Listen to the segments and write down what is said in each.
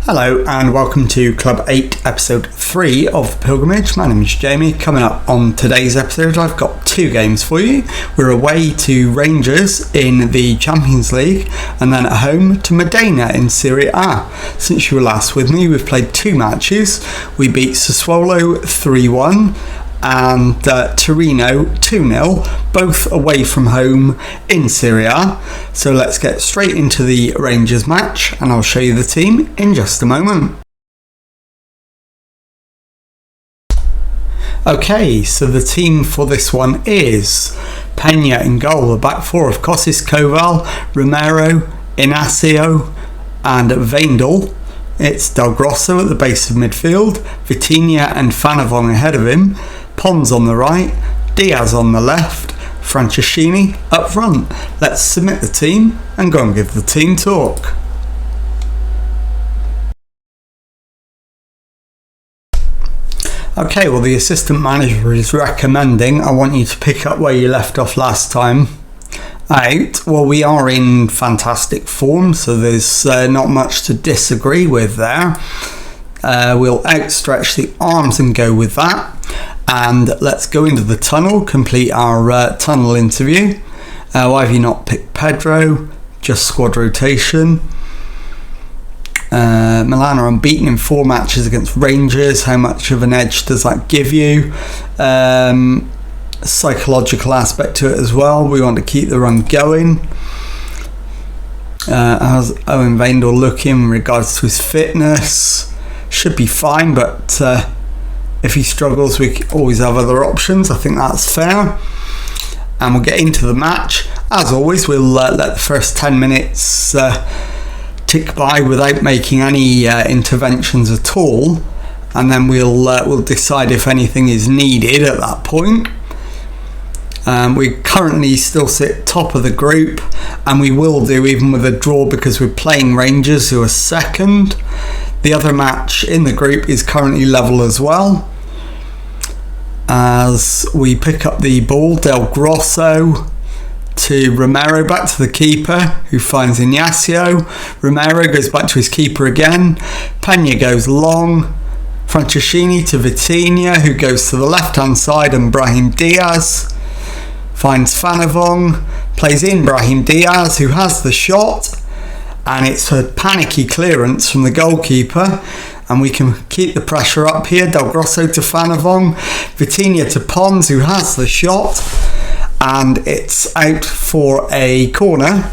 Hello and welcome to Club 8 episode 3 of The Pilgrimage. My name is Jamie. Coming up on today's episode I've got two games for you. We're away to Rangers in the Champions League and then at home to Modena in Serie A. Since you were last with me we've played two matches. We beat Sassuolo 3-1 and Torino 2-0, both away from home in Serie A. So let's get straight into the Rangers match and I'll show you the team in just a moment. Okay, so the team for this one is Peña in goal, the back four of Kostis Koval, Romero, Inacio and Weindl. It's Del Grosso at the base of midfield, Vitinha and Fanavong ahead of him, Pons on the right, Diaz on the left, Franceschini up front. Let's submit the team and go and give the team talk. Okay, well the assistant manager is recommending I want you to pick up where you left off last time out. Well, we are in fantastic form, so there's not much to disagree with there. We'll outstretch the arms and go with that. And let's go into the tunnel, complete our tunnel interview. Why have you not picked Pedro? Just squad rotation. Milan are unbeaten in 4 matches against Rangers. How much of an edge does that give you? Psychological aspect to it as well. We want to keep the run going. How's Owen Weindl looking in regards to his fitness? Should be fine, but if he struggles we always have other options. I think that's fair. And we'll get into the match. As always, we'll let the first 10 minutes tick by without making any interventions at all, and then we'll decide if anything is needed at that point. We currently still sit top of the group, and we will do even with a draw because we're playing Rangers, who are second. The other match in the group is currently level as well. As we pick up the ball, Del Grosso to Romero, back to the keeper, who finds Inacio. Romero goes back to his keeper again. Peña goes long. Franceschini to Vitinha, who goes to the left hand side, and Brahim Diaz finds Fanavong, plays in Brahim Diaz, who has the shot, and it's a panicky clearance from the goalkeeper, and we can keep the pressure up here. Del Grosso to Fanavong, Vitinha to Pons, who has the shot, and it's out for a corner,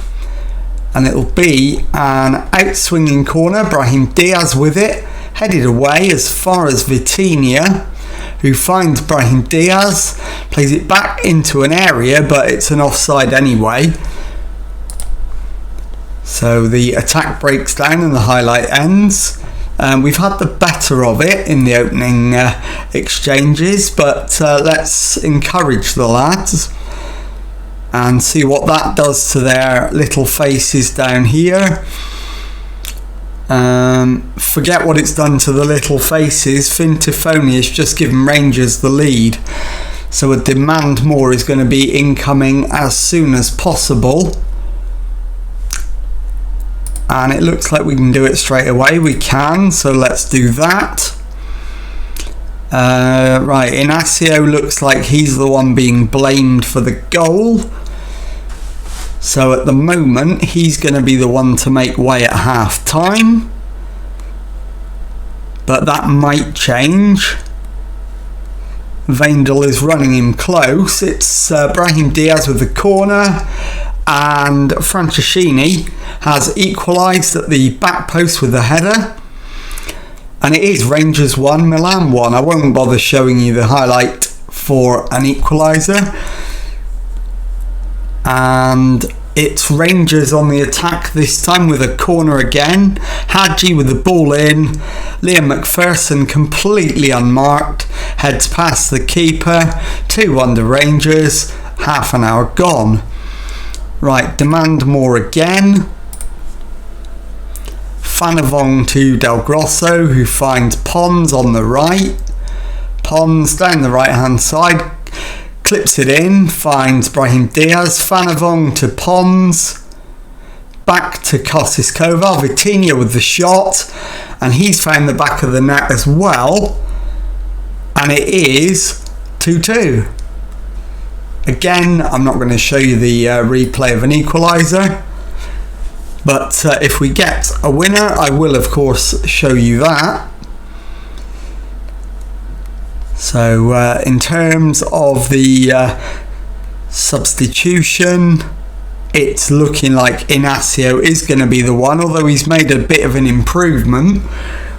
and it'll be an out-swinging corner. Brahim Diaz with it, headed away as far as Vitinha, who finds Brahim Diaz, plays it back into an area, but it's an offside anyway. So the attack breaks down and the highlight ends. We've had the better of it in the opening exchanges, but let's encourage the lads and see what that does to their little faces down here. Forget what it's done to the little faces. Fintifoni has just given Rangers the lead, so a demand more is going to be incoming as soon as possible, and it looks like we can do it straight away. We can, so let's do that. Right, Inacio looks like he's the one being blamed for the goal, so at the moment he's going to be the one to make way at half time, but that might change. Weindl is running him close. It's Brahim Diaz with the corner, and Franceschini has equalised at the back post with the header, and it is Rangers 1, Milan 1. I won't bother showing you the highlight for an equaliser. And it's Rangers on the attack this time with a corner again. Hadji with the ball in. Liam McPherson completely unmarked, heads past the keeper. 2-1 to Rangers, half an hour gone. Right, demand more again. Fanavong to Del Grosso, who finds Pons on the right. Pons down the right hand side, clips it in, finds Brahim Diaz. Fanavong to Pons, back to Kostis Koval. Vitinha with the shot, and he's found the back of the net as well, and it is 2-2. Again, I'm not going to show you the replay of an equaliser, but if we get a winner, I will of course show you that. So in terms of the substitution, it's looking like Inacio is going to be the one, although he's made a bit of an improvement.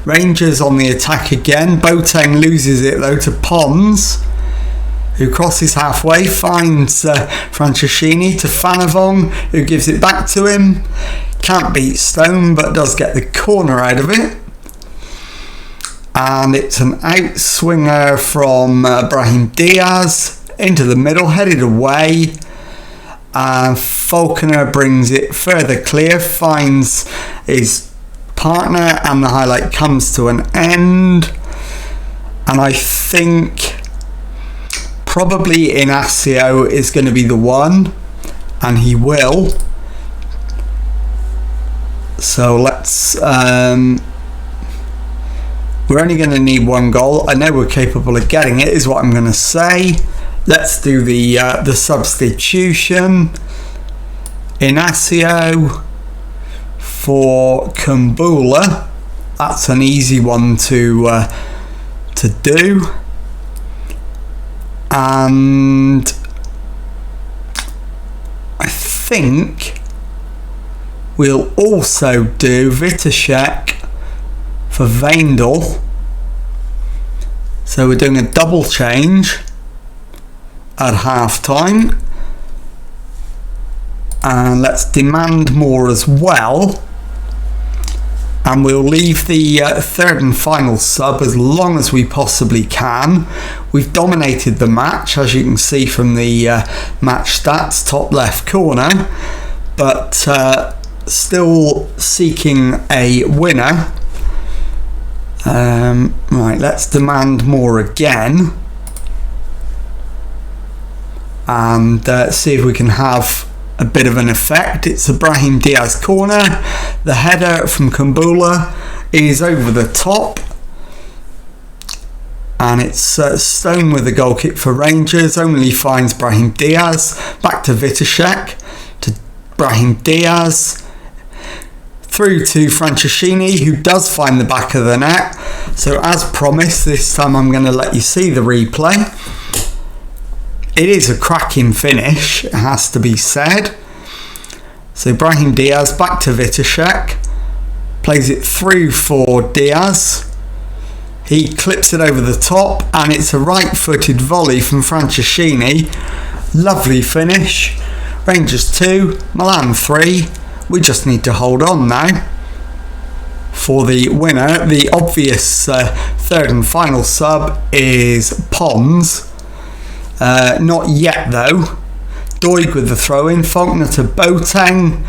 Rangers on the attack again. Boateng loses it though to Pons, who crosses halfway, finds Franceschini to Fanavong, who gives it back to him. Can't beat Stone, but does get the corner out of it. And it's an outswinger from Brahim Diaz into the middle, headed away. Falconer brings it further clear, finds his partner, and the highlight comes to an end. And I think probably Inacio is going to be the one, and he will. So let's we're only going to need one goal. I know we're capable of getting it, is what I'm going to say. Let's do the substitution. Inacio for Kumbula. That's an easy one to do. And I think we'll also do Vitashek for Veindel. So we're doing a double change at half time, and let's demand more as well, and we'll leave the third and final sub as long as we possibly can. We've dominated the match, as you can see from the match stats, top left corner, but still seeking a winner. Right, let's demand more again and see if we can have a bit of an effect. It's a Brahim Diaz corner. The header from Kumbula is over the top, and it's Stone with the goal kick for Rangers. Only finds Brahim Diaz. Back to Vitashek, to Brahim Diaz, through to Franceschini, who does find the back of the net. So as promised, this time I'm going to let you see the replay. It is a cracking finish, it has to be said. So Brahim Diaz back to Vitashek, plays it through for Diaz. He clips it over the top, and it's a right-footed volley from Franceschini. Lovely finish. Rangers 2, Milan 3. We just need to hold on now for the winner. The obvious third and final sub is Pons. Not yet though. Doig with the throw-in, Faulkner to Boateng,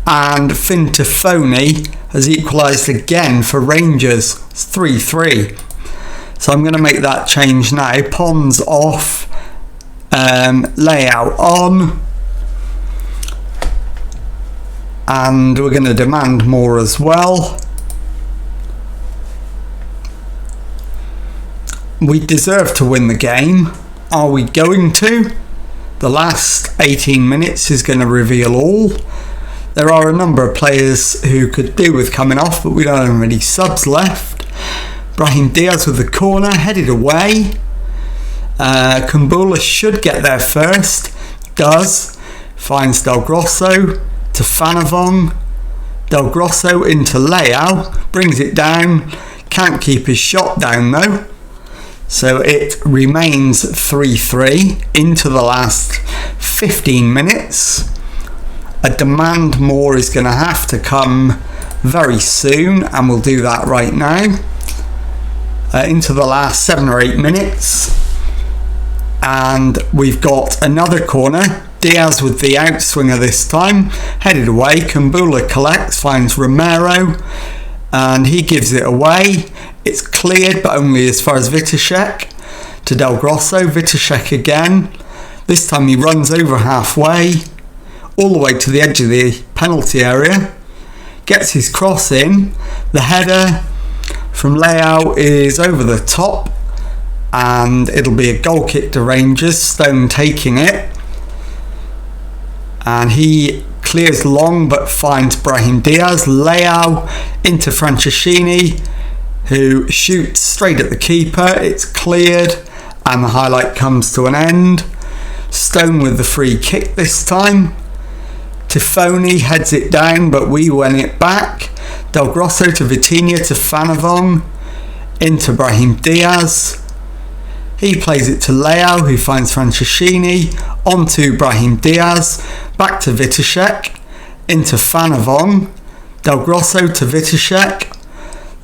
and Fintafoni has equalised again for Rangers. It's 3-3. So I'm going to make that change now. Pons off, layout on, and we're going to demand more as well. We deserve to win the game. Are we going to? The last 18 minutes is going to reveal all. There are a number of players who could do with coming off, but we don't have any subs left. Brahim Diaz with the corner, headed away. Kumbula should get there first. Does. Finds Del Grosso to Fanavong. Del Grosso into Leao. Brings it down. Can't keep his shot down though. So it remains 3-3 into the last 15 minutes. A demand more is going to have to come very soon, and we'll do that right now. Into the last 7 or 8 minutes, and we've got another corner. Diaz with the outswinger this time, headed away. Kumbula collects, finds Romero, and he gives it away. It's cleared, but only as far as Vitashek to Del Grosso. Vitashek again. This time he runs over halfway, all the way to the edge of the penalty area. Gets his cross in. The header from Leao is over the top, and it'll be a goal kick to Rangers. Stone taking it, and he clears long but finds Brahim Diaz. Leao into Franceschini, who shoots straight at the keeper. It's cleared, and the highlight comes to an end. Stone with the free kick this time. Tifoni heads it down, but we win it back. Del Grosso to Vitinha to Fanavong, into Brahim Diaz. He plays it to Leao, who finds Franceschini, onto Brahim Diaz, back to Vitashek, into Fanavong. Del Grosso to Vitashek.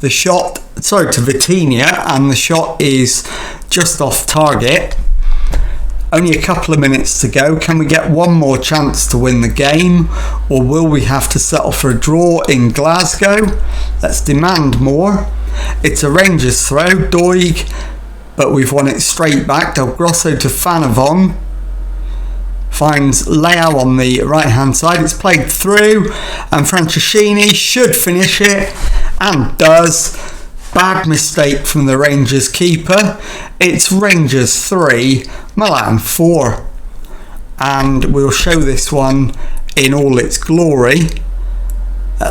To Vitinha, and the shot is just off target. Only a couple of minutes to go. Can we get one more chance to win the game, or will we have to settle for a draw in Glasgow? Let's demand more. It's a Rangers throw, Doig, but we've won it straight back. Del Grosso to Fanavong, finds Leao on the right hand side. It's played through, and Franceschini should finish it, and does. Bad mistake from the Rangers keeper. It's Rangers 3, Milan 4. And we'll show this one in all its glory.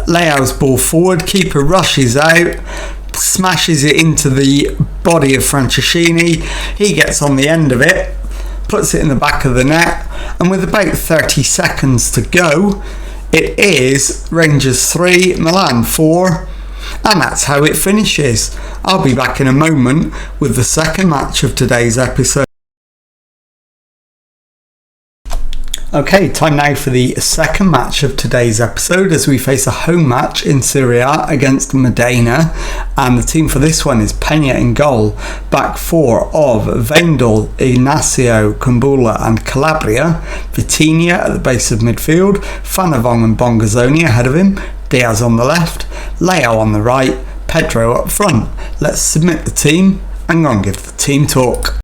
Leao's ball forward, keeper rushes out, smashes it into the body of Franceschini. He gets on the end of it, puts it in the back of the net, and with about 30 seconds to go, it is Rangers 3, Milan 4. And that's how it finishes. I'll be back in a moment with the second match of today's episode. Okay, time now for the second match of today's episode, as we face a home match in Serie A against Modena, and the team for this one is Peña in goal, back four of Vendel, Ignacio, Kumbula and Calabria, Vitinha at the base of midfield, Fanavong and Bongazzoni ahead of him, Diaz on the left, Leao on the right, Pedro up front. Let's submit the team and go and give the team talk.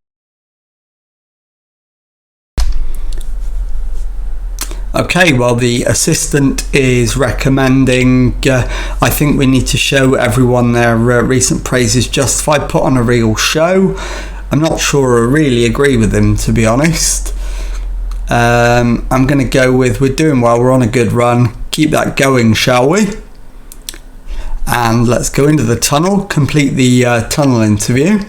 Okay, well, the assistant is recommending, I think we need to show everyone their recent praises justified, put on a real show. I'm not sure I really agree with him, to be honest. I'm going to go with, we're doing well, we're on a good run. Keep that going, shall we? And let's go into the tunnel, complete the tunnel interview.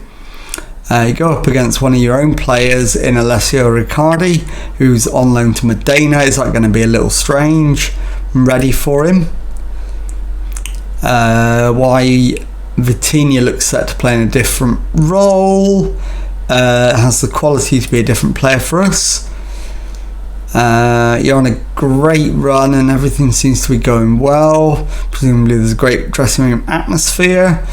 You go up against one of your own players in Alessio Riccardi, who's on loan to Modena. Is that going to be a little strange? I'm ready for him. Why Vitinha looks set to play in a different role. Has the quality to be a different player for us. You're on a great run and everything seems to be going well. Presumably there's a great dressing room atmosphere.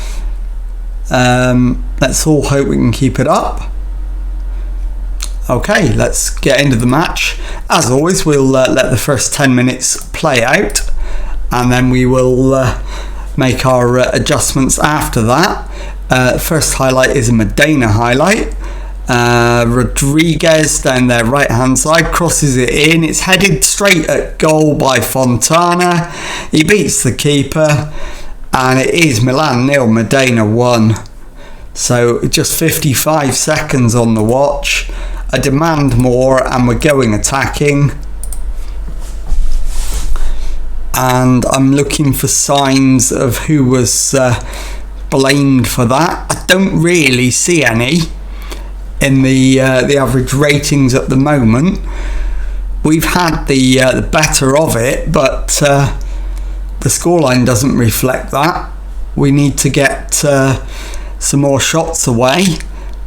Let's all hope we can keep it up. Okay, let's get into the match. As always, we'll let the first 10 minutes play out, and then we will make our adjustments after that. First highlight is a Modena highlight. Rodriguez down their right hand side crosses it in. It's headed straight at goal by Fontana. He beats the keeper, and it is Milan 0, Modena 1. So just 55 seconds on the watch. I demand more, and we're going attacking. And I'm looking for signs of who was blamed for that. I don't really see any in the average ratings at the moment. We've had the better of it, but the scoreline doesn't reflect that. We need to get some more shots away.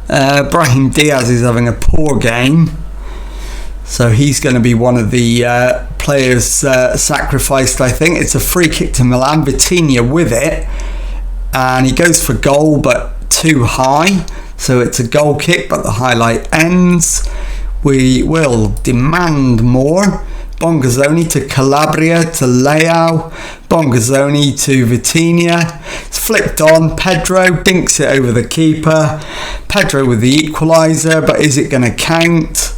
Brahim Diaz is having a poor game, so he's going to be one of the players sacrificed, I think. It's a free kick to Milan. Vitinha with it, and he goes for goal but too high, so it's a goal kick, but the highlight ends. We will demand more. Bongazzoni to Calabria to Leao. Bongazzoni to Vitinha. It's flicked on. Pedro dinks it over the keeper. Pedro with the equaliser, but is it going to count?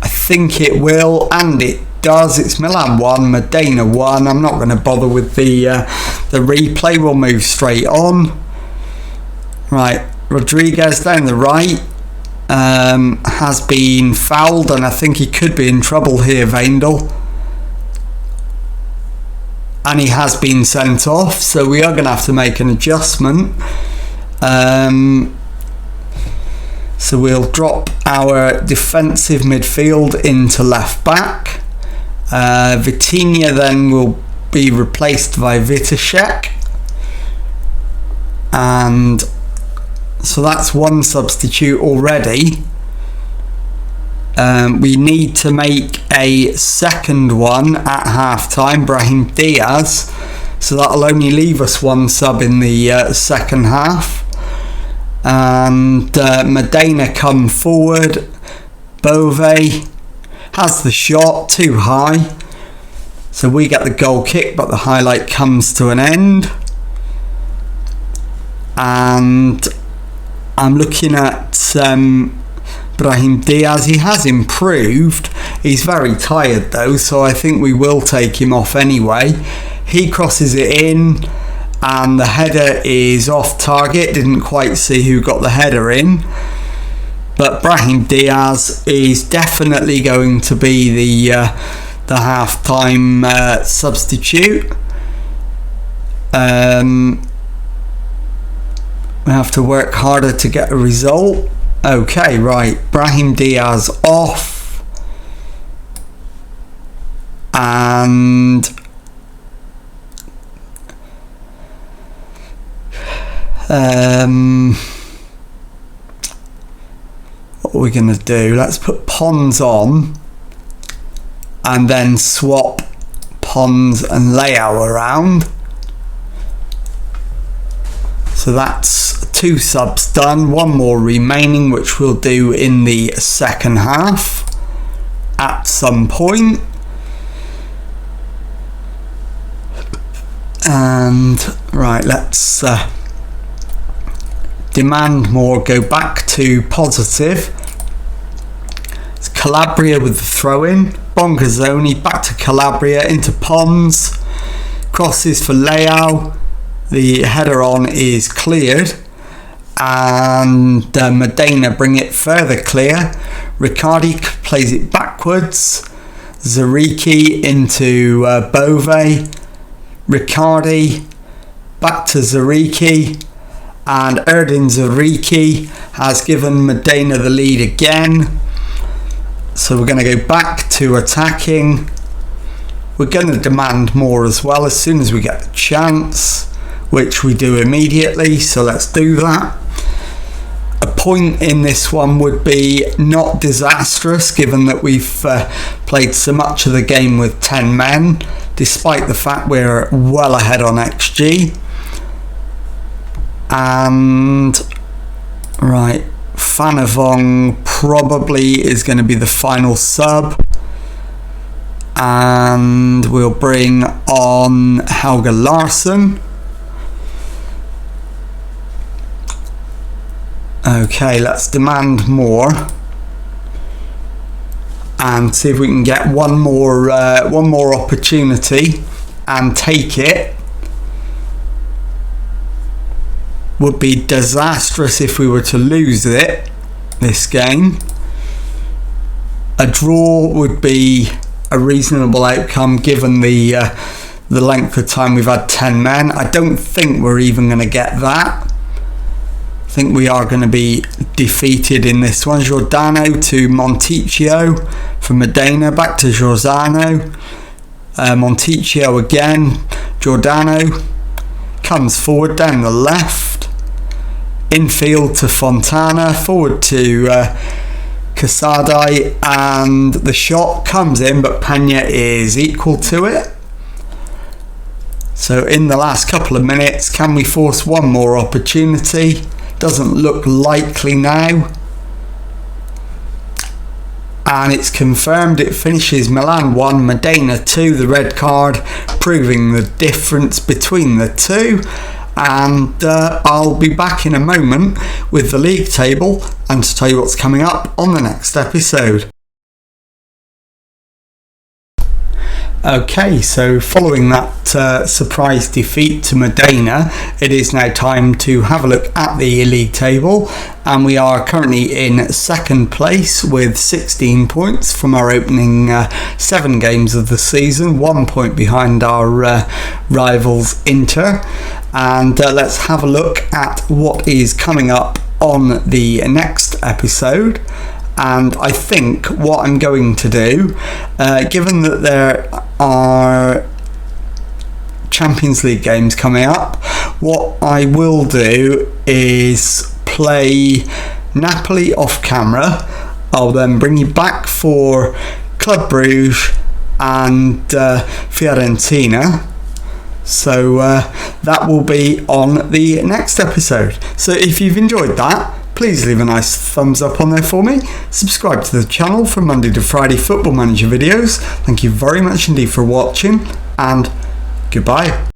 I think it will, and it does. It's Milan 1, Modena 1. I'm not going to bother with the replay. We'll move straight on. Right, Rodriguez down the right has been fouled, and I think he could be in trouble here, Veindel. And he has been sent off, so we are going to have to make an adjustment. So we'll drop our defensive midfield into left back. Vitinha then will be replaced by Vitashek. And so that's one substitute already. We need to make a second one at half time, Brahim Diaz. So that'll only leave us one sub in the second half. And Modena come forward. Bove has the shot too high. So we get the goal kick, but the highlight comes to an end. And I'm looking at Brahim Diaz. He has improved. He's very tired though, so I think we will take him off anyway. He crosses it in, and the header is off target. Didn't quite see who got the header in, but Brahim Diaz is definitely going to be the half-time substitute. We have to work harder to get a result. Okay, right, Brahim Diaz off, and what are we going to do? Let's put Pons on and then swap Pons and Leao around. So that's 2 subs done, 1 more remaining, which we'll do in the second half at some point. And right, let's demand more, go back to positive. It's Calabria with the throw-in. Bongazzoni back to Calabria into Pons. Crosses for Leao. The header on is cleared, and Modena bring it further clear. Riccardi plays it backwards. Zariki into Bove. Riccardi back to Zariki, and Erdin Zariki has given Modena the lead again. So we're going to go back to attacking. We're going to demand more as well as soon as we get the chance, which we do immediately, so let's do that. A point in this one would be not disastrous, given that we've played so much of the game with 10 men, despite the fact we're well ahead on XG. And right, Fanavong probably is going to be the final sub, and we'll bring on Helge Larsson. Okay, let's demand more and see if we can get one more opportunity and take it. Would be disastrous if we were to lose this game. A draw would be a reasonable outcome given the length of time we've had 10 men. I don't think we're even going to get that. I think we are going to be defeated in this one. Giordano to Monticchio from Modena, back to Giordano. Monticchio again. Giordano comes forward down the left. Infield to Fontana, forward to Casadei, and the shot comes in, but Pena is equal to it. So in the last couple of minutes, can we force one more opportunity? Doesn't look likely now. And it's confirmed, it finishes Milan 1, Modena 2, the red card, proving the difference between the two. And I'll be back in a moment with the league table and to tell you what's coming up on the next episode. Okay, so following that surprise defeat to Modena, it is now time to have a look at the league table, and we are currently in second place with 16 points from our opening 7 games of the season, 1 point behind our rivals Inter. And let's have a look at what is coming up on the next episode. And I think what I'm going to do, given that there are Champions League games coming up, what I will do is play Napoli off camera. I'll then bring you back for Club Brugge and Fiorentina. So that will be on the next episode. So if you've enjoyed that, please leave a nice thumbs up on there for me. Subscribe to the channel for Monday to Friday Football Manager videos. Thank you very much indeed for watching, and goodbye.